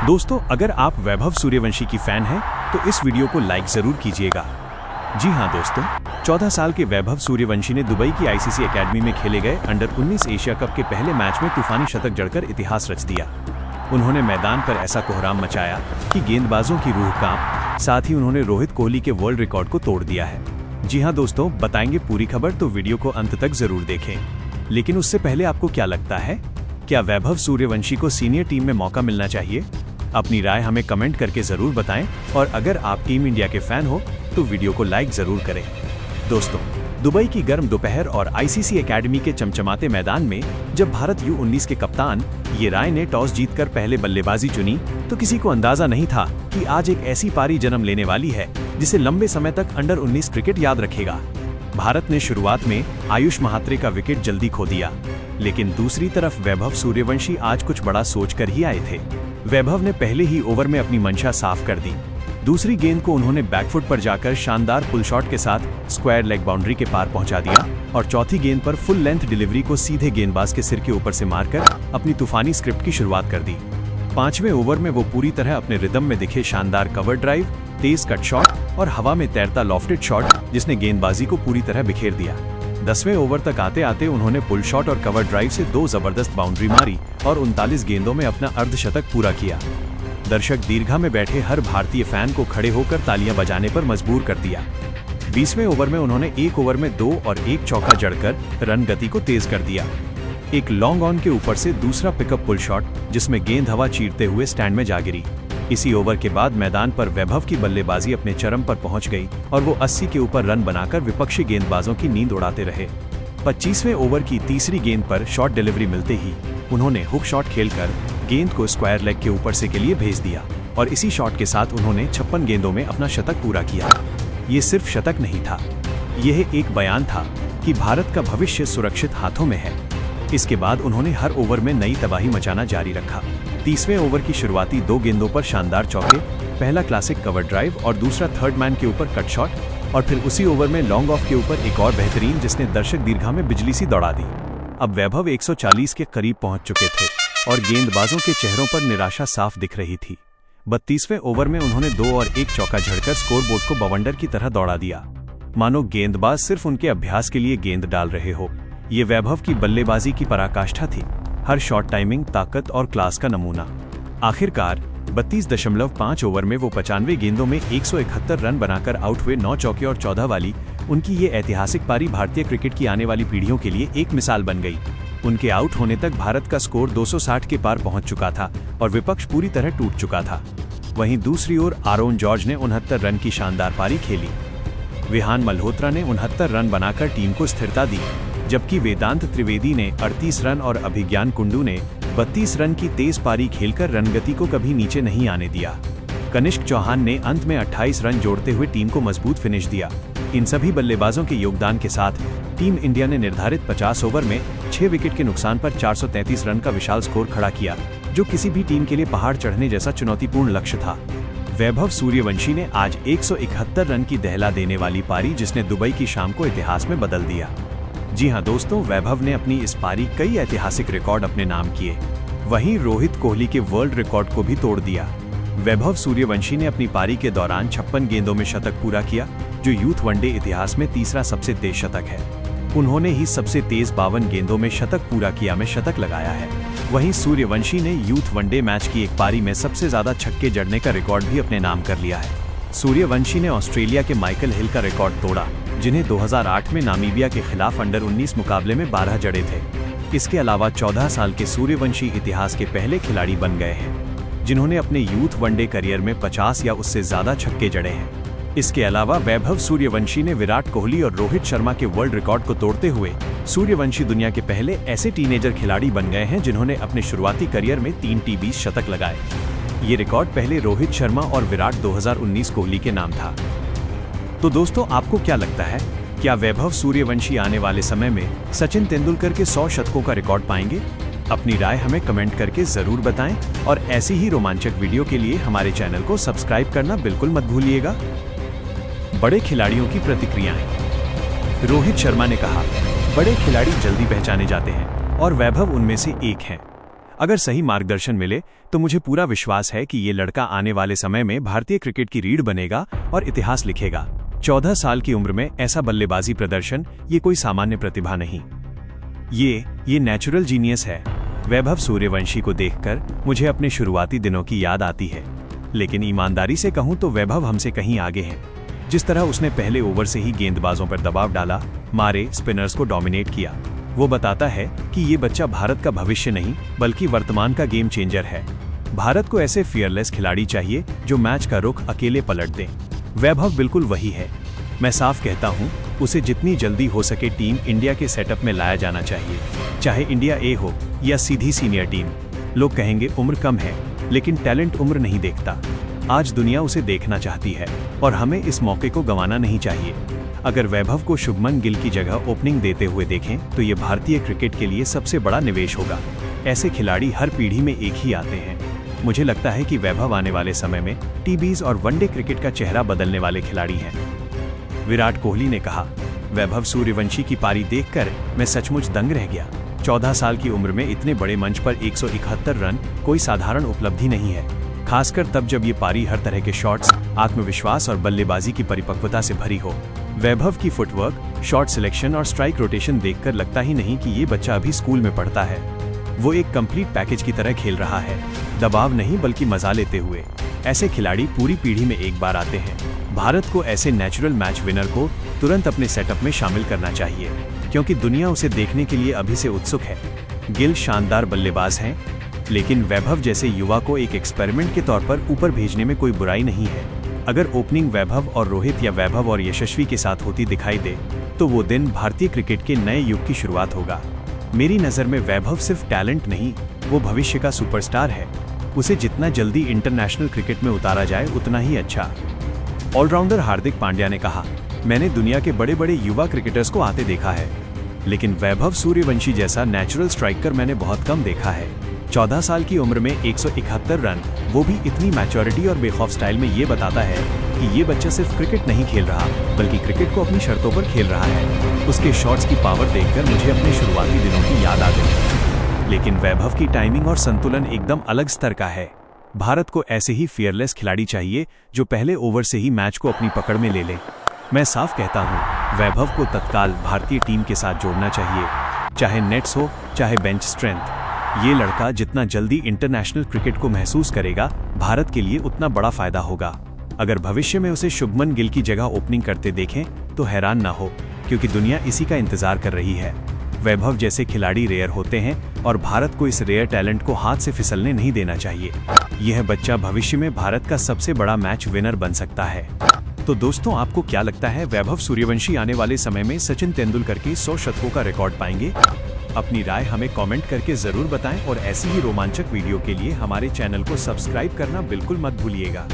दोस्तों, अगर आप वैभव सूर्यवंशी की फैन हैं तो इस वीडियो को लाइक जरूर कीजिएगा। जी हां दोस्तों, 14 साल के वैभव सूर्यवंशी ने दुबई की आईसीसी एकेडमी में खेले गए अंडर 19 एशिया कप के पहले मैच में तूफानी शतक जड़कर इतिहास रच दिया। उन्होंने मैदान पर ऐसा कोहराम मचाया कि गेंदबाजों की रूह कांप, साथ ही उन्होंने रोहित कोहली के वर्ल्ड रिकॉर्ड को तोड़ दिया है। जी हां दोस्तों, बताएंगे पूरी खबर, तो वीडियो को अंत तक जरूर देखें। लेकिन उससे पहले आपको क्या लगता है, क्या वैभव सूर्यवंशी को सीनियर टीम में मौका मिलना चाहिए? अपनी राय हमें कमेंट करके जरूर बताएं, और अगर आप टीम इंडिया के फैन हो तो वीडियो को लाइक जरूर करें। दोस्तों, दुबई की गर्म दोपहर और आईसीसी एकेडमी के चमचमाते मैदान में जब भारत U19 के कप्तान ये राय ने टॉस जीतकर पहले बल्लेबाजी चुनी, तो किसी को अंदाजा नहीं था कि आज एक ऐसी पारी जन्म लेने वाली है जिसे लंबे समय तक अंडर 19 क्रिकेट याद रखेगा। भारत ने शुरुआत में आयुष महात्रे का विकेट जल्दी खो दिया, लेकिन दूसरी तरफ वैभव सूर्यवंशी आज कुछ बड़ा सोचकर ही आए थे। वैभव ने पहले ही ओवर में अपनी मंशा साफ कर दी। दूसरी गेंद को उन्होंने बैकफुट पर जाकर शानदार पुल शॉट के साथ स्क्वायर लेग बाउंड्री के पार पहुंचा दिया, और चौथी गेंद पर फुल लेंथ डिलीवरी को सीधे गेंदबाज के सिर के ऊपर से मारकर अपनी तूफानी स्क्रिप्ट की शुरुआत कर दी। पांचवें ओवर में वो पूरी तरह अपने रिदम में दिखे शानदार कवर ड्राइव, तेज कट शॉट और हवा में तैरता लॉफ्टेड शॉट, जिसने गेंदबाजी को पूरी तरह बिखेर दिया। 10वें ओवर तक आते आते उन्होंने पुल शॉट और कवर ड्राइव से 2 जबरदस्त बाउंड्री मारी और 39 गेंदों में अपना अर्धशतक पूरा किया। दर्शक दीर्घा में बैठे हर भारतीय फैन को खड़े होकर तालियां बजाने पर मजबूर कर दिया। 20वें ओवर में उन्होंने एक ओवर में 2 और 1 चौका जड़कर रन गति को तेज कर दिया। एक लॉन्ग ऑन के ऊपर से दूसरा पिकअप पुल शॉट, जिसमें गेंद हवा चीरते हुए स्टैंड में जा गिरी। इसी ओवर के बाद मैदान पर वैभव की बल्लेबाजी अपने चरम पर पहुंच गई और वो 80 के ऊपर रन बनाकर विपक्षी गेंदबाजों की नींद उड़ाते रहे। 25वें ओवर की तीसरी गेंद पर शॉट डिलीवरी मिलते ही उन्होंने हुक शॉट खेलकर गेंद को स्क्वायर लेग के ऊपर से के लिए भेज दिया, और इसी शॉट के साथ उन्होंने 56 गेंदों में अपना शतक पूरा किया। ये सिर्फ शतक नहीं था, यह एक बयान था कि भारत का भविष्य सुरक्षित हाथों में है। इसके बाद उन्होंने हर ओवर में नई तबाही मचाना जारी रखा। 30वें ओवर की शुरुआती 2 गेंदों पर शानदार चौके, पहला क्लासिक कवर ड्राइव और दूसरा थर्ड मैन के ऊपर कट शॉट, और फिर उसी ओवर में लॉन्ग ऑफ के ऊपर एक और बेहतरीन, जिसने दर्शक दीर्घा में बिजली सी दौड़ा दी। अब वैभव 140 के करीब पहुंच चुके थे और गेंदबाजों के चेहरों पर निराशा साफ दिख रही थी। 32वें ओवर में उन्होंने 2 और 1 चौका झड़कर स्कोरबोर्ड को बवंडर की तरह दौड़ा दिया, मानो गेंदबाज सिर्फ उनके अभ्यास के लिए गेंद डाल रहे हो। ये वैभव की बल्लेबाजी की पराकाष्ठा थी, हर शॉट टाइमिंग, ताकत और क्लास का नमूना। आखिरकार 32.5 ओवर में वो 95 गेंदों में 171 रन बनाकर आउट हुए। 9 चौके और 14 वाली उनकी ये ऐतिहासिक पारी भारतीय क्रिकेट की आने वाली पीढ़ियों के लिए एक मिसाल बन गई। उनके आउट होने तक भारत का स्कोर 260 के पार पहुंच चुका था और विपक्ष पूरी तरह टूट चुका था। वहीं दूसरी ओर आरोन जॉर्ज ने 69 रन की शानदार पारी खेली। विहान मल्होत्रा ने 69 रन बनाकर टीम को स्थिरता दी, जबकि वेदांत त्रिवेदी ने 38 रन और अभिज्ञान कुंडू ने 32 रन की तेज पारी खेलकर रनगति को कभी नीचे नहीं आने दिया। कनिष्क चौहान ने अंत में 28 रन जोड़ते हुए टीम को मजबूत फिनिश दिया। इन सभी बल्लेबाजों के योगदान के साथ टीम इंडिया ने निर्धारित 50 ओवर में 6 विकेट के नुकसान पर 433 रन का विशाल स्कोर खड़ा किया, जो किसी भी टीम के लिए पहाड़ चढ़ने जैसा चुनौतीपूर्ण लक्ष्य था। वैभव सूर्यवंशी ने आज 171 रन की दहला देने वाली पारी, जिसने दुबई की शाम को इतिहास में बदल दिया। जी हां दोस्तों, वैभव ने अपनी इस पारी कई ऐतिहासिक रिकॉर्ड अपने नाम किए, वहीं रोहित कोहली के वर्ल्ड रिकॉर्ड को भी तोड़ दिया। वैभव सूर्यवंशी ने अपनी पारी के दौरान 56 गेंदों में शतक पूरा किया, जो यूथ वनडे इतिहास में तीसरा सबसे तेज शतक है। उन्होंने ही सबसे तेज 52 गेंदों में शतक पूरा किया में शतक लगाया है। वहीं सूर्यवंशी ने यूथ वनडे मैच की एक पारी में सबसे ज्यादा छक्के जड़ने का रिकॉर्ड भी अपने नाम कर लिया है। सूर्यवंशी ने ऑस्ट्रेलिया के माइकल हिल का रिकॉर्ड तोड़ा, जिन्हें 2008 में नामीबिया के खिलाफ अंडर 19 मुकाबले में 12 जड़े थे। इसके अलावा 14 साल के सूर्यवंशी इतिहास के पहले खिलाड़ी बन गए हैं जिन्होंने अपने यूथ वनडे करियर में 50 या उससे ज्यादा छक्के जड़े हैं। इसके अलावा वैभव सूर्यवंशी ने विराट कोहली और रोहित शर्मा के वर्ल्ड रिकॉर्ड को तोड़ते हुए सूर्यवंशी दुनिया के पहले ऐसे टीनेजर खिलाड़ी बन गए हैं जिन्होंने अपने शुरुआती करियर में 3 T20 शतक लगाए। ये रिकॉर्ड पहले रोहित शर्मा और विराट 2019 कोहली के नाम था। तो दोस्तों, आपको क्या लगता है, क्या वैभव सूर्यवंशी आने वाले समय में सचिन तेंदुलकर के 100 शतकों का रिकॉर्ड पाएंगे? अपनी राय हमें कमेंट करके जरूर बताएं, और ऐसी ही रोमांचक वीडियो के लिए हमारे चैनल को सब्सक्राइब करना बिल्कुल मत भूलिएगा। बड़े खिलाड़ियों की प्रतिक्रियाएं। रोहित शर्मा ने कहा, बड़े खिलाड़ी जल्दी पहचाने जाते हैं और वैभव उनमें से एक हैं। अगर सही मार्गदर्शन मिले तो मुझे पूरा विश्वास है कि ये लड़का आने वाले समय में भारतीय क्रिकेट की रीढ़ बनेगा और इतिहास लिखेगा। 14 साल की उम्र में ऐसा बल्लेबाजी प्रदर्शन ये कोई सामान्य प्रतिभा नहीं, ये नेचुरल जीनियस है। वैभव सूर्यवंशी को देखकर मुझे अपने शुरुआती दिनों की याद आती है, लेकिन ईमानदारी से कहूं तो वैभव हमसे कहीं आगे है। जिस तरह उसने पहले ओवर से ही गेंदबाजों पर दबाव डाला, मारे, स्पिनर्स को डोमिनेट किया, वो बताता है कि ये बच्चा भारत का भविष्य नहीं बल्कि वर्तमान का गेम चेंजर है। भारत को ऐसे फियरलेस खिलाड़ी चाहिए जो मैच का रुख अकेले पलट दें। वैभव बिल्कुल वही है। मैं साफ कहता हूं, उसे जितनी जल्दी हो सके टीम इंडिया के सेटअप में लाया जाना चाहिए, चाहे इंडिया ए हो या सीधी सीनियर टीम। लोग कहेंगे उम्र कम है, लेकिन टैलेंट उम्र नहीं देखता। आज दुनिया उसे देखना चाहती है और हमें इस मौके को गंवाना नहीं चाहिए। अगर वैभव को शुभमन गिल की जगह ओपनिंग देते हुए देखें तो ये भारतीय क्रिकेट के लिए सबसे बड़ा निवेश होगा। ऐसे खिलाड़ी हर पीढ़ी में एक ही आते हैं। मुझे लगता है कि वैभव आने वाले समय में टीबीज और वनडे क्रिकेट का चेहरा बदलने वाले खिलाड़ी हैं। विराट कोहली ने कहा, वैभव सूर्यवंशी की पारी देखकर मैं सचमुच दंग रह गया। 14 साल की उम्र में इतने बड़े मंच पर 171 रन कोई साधारण उपलब्धि नहीं है, खासकर तब जब ये पारी हर तरह के शॉट्स, आत्मविश्वास और बल्लेबाजी की परिपक्वता से भरी हो। वैभव की फुटवर्क, शॉट सिलेक्शन और स्ट्राइक रोटेशन देखकर लगता ही नहीं कि ये बच्चा अभी स्कूल में पढ़ता है। वो एक कंप्लीट पैकेज की तरह खेल रहा है, दबाव नहीं बल्कि मजा लेते हुए। ऐसे खिलाड़ी पूरी पीढ़ी में एक बार आते हैं। भारत को ऐसे नेचुरल मैच विनर को तुरंत अपने सेटअप में शामिल करना चाहिए, क्योंकि दुनिया उसे देखने के लिए अभी से उत्सुक है। गिल शानदार बल्लेबाज हैं, लेकिन वैभव जैसे युवा को एक एक्सपेरिमेंट के तौर पर ऊपर भेजने में कोई बुराई नहीं है। अगर ओपनिंग वैभव और रोहित या वैभव और यशस्वी के साथ होती दिखाई दे तो वो दिन भारतीय क्रिकेट के नए युग की शुरुआत होगा। मेरी नज़र में वैभव सिर्फ टैलेंट नहीं, वो भविष्य का सुपरस्टार है। उसे जितना जल्दी इंटरनेशनल क्रिकेट में उतारा जाए उतना ही अच्छा। ऑलराउंडर हार्दिक पांड्या ने कहा, मैंने दुनिया के बड़े बड़े युवा क्रिकेटर्स को आते देखा है, लेकिन वैभव सूर्यवंशी जैसा नेचुरल स्ट्राइकर मैंने बहुत कम देखा है। 14 साल की उम्र में 171 रन, वो भी इतनी मैच्योरिटी और बेखौफ स्टाइल में, ये बताता है कि ये बच्चा सिर्फ क्रिकेट नहीं खेल रहा बल्कि क्रिकेट को अपनी शर्तों पर खेल रहा है। उसके शॉट्स की पावर देखकर मुझे अपने शुरुआती दिनों की याद आ गई। लेकिन वैभव की टाइमिंग और संतुलन एकदम अलग स्तर का है। भारत को ऐसे ही फियरलेस खिलाड़ी चाहिए जो पहले ओवर से ही मैच को अपनी पकड़ में ले ले। मैं साफ कहता हूँ, वैभव को तत्काल भारतीय टीम के साथ जोड़ना चाहिए, चाहे नेट्स हो चाहे बेंच स्ट्रेंथ। ये लड़का जितना जल्दी इंटरनेशनल क्रिकेट को महसूस करेगा, भारत के लिए उतना बड़ा फायदा होगा। अगर भविष्य में उसे शुभमन गिल की जगह ओपनिंग करते देखें तो हैरान ना हो, क्योंकि दुनिया इसी का इंतजार कर रही है। वैभव जैसे खिलाड़ी रेयर होते हैं और भारत को इस रेयर टैलेंट को हाथ से फिसलने नहीं देना चाहिए। यह बच्चा भविष्य में भारत का सबसे बड़ा मैच विनर बन सकता है। तो दोस्तों, आपको क्या लगता है, वैभव सूर्यवंशी आने वाले समय में सचिन तेंदुलकर के 100 शतकों का रिकॉर्ड पाएंगे? अपनी राय हमें कमेंट करके जरूर बताएं और ऐसी ही रोमांचक वीडियो के लिए हमारे चैनल को सब्सक्राइब करना बिल्कुल मत भूलिएगा।